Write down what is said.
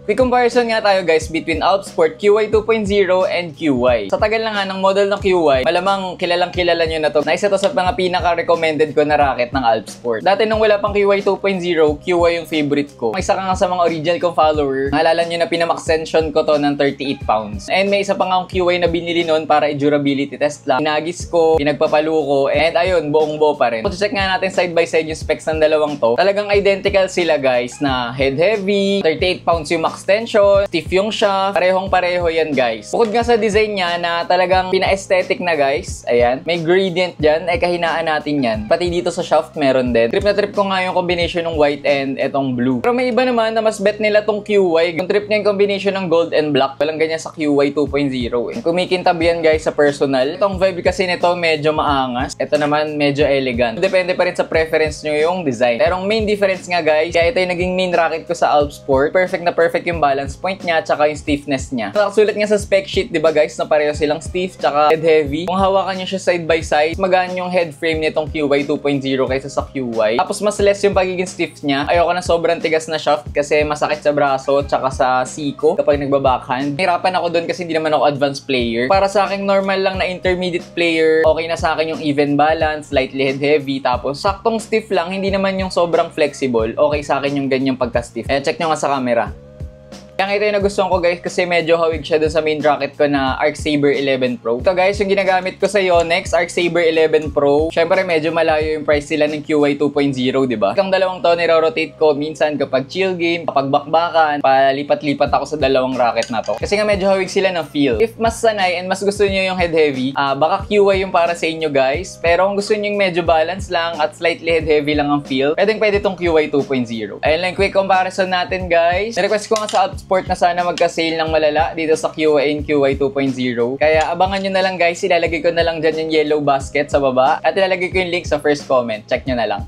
Quick comparison nga tayo guys between Alpsport QY 2.0 and QY. Sa tagal na nga ng model ng QY, malamang kilalang kilala nyo na to. Na isa to sa mga pinaka-recommended ko na racket ng Alpsport. Dati nung wala pang QY 2.0, QY yung favorite ko. Isa ka nga sa mga original kong follower. Naalala nyo na pinamaxtension ko to ng 38 pounds. And may isa pa nga akong QY na binili nun para i-durability test lang. Pinagis ko, pinagpapalo ko, and ayun, buong buo pa rin. So check nga natin side by side yung specs ng dalawang to. Talagang identical sila guys na head heavy, 38 pounds yung extension, stiff yung shaft, parehong-pareho yan guys. Bukod nga sa design niya na talagang pina-aesthetic na guys, ayan, may gradient dyan, ay kahinaan natin yan. Pati dito sa shaft meron din. Trip na trip ko nga yung combination ng white and etong blue. Pero may iba naman na mas bet nila tong QY. Yung trip niya yung combination ng gold and black. Walang ganyan sa QY 2.0 eh. Kumikintab yan guys sa personal. Itong vibe kasi nito medyo maangas. Ito naman medyo elegant. Depende pa rin sa preference nyo yung design. Pero ang main difference nga guys, kaya ito yung naging main racket ko sa Alpsport. Perfect na perfect yung balance point niya tsaka yung stiffness niya. Nakasulat nga sa spec sheet, di ba guys, na pareho silang stiff tsaka head heavy. Kung hawakan niyo siya side by side, magaan yung head frame nitong QY 2.0 kaysa sa QY. Tapos mas less yung pagiging stiff niya. Ayoko na sobrang tigas na shaft kasi masakit sa braso tsaka sa siko kapag nagbabackhand. Hirapan ako doon kasi hindi naman ako advanced player. Para sa akin normal lang na intermediate player, okay na sa akin yung even balance, slightly head heavy, tapos saktong stiff lang, hindi naman yung sobrang flexible. Okay sa akin yung ganyang pagka-stiff. Check nyo nga sa camera. Kaya ito yung nagustuhan ko guys kasi medyo hawig siya dun sa main racket ko na Arc Saber 11 Pro. Ito guys yung ginagamit ko sa Yonex, Arc Saber 11 Pro. Syempre medyo malayo yung price sila ng QY 2.0, diba? Itong dalawang to niro-rotate ko minsan kapag chill game, kapag bakbakan, palipat-lipat ako sa dalawang racket na to. Kasi nga medyo hawig sila ng feel. If mas sanay and mas gusto niyo yung head heavy, baka QY yung para sa inyo guys. Pero kung gusto niyo yung medyo balance lang at slightly head heavy lang ang feel, pwede tong QY 2.0. Ayun lang quick comparison natin guys. Request ko nga sa Alpsport na sana magka-sale ng malala dito sa QY and QY 2.0. Kaya abangan nyo na lang guys, ilalagay ko na lang dyan yung yellow basket sa baba at ilalagay ko yung link sa first comment. Check nyo na lang.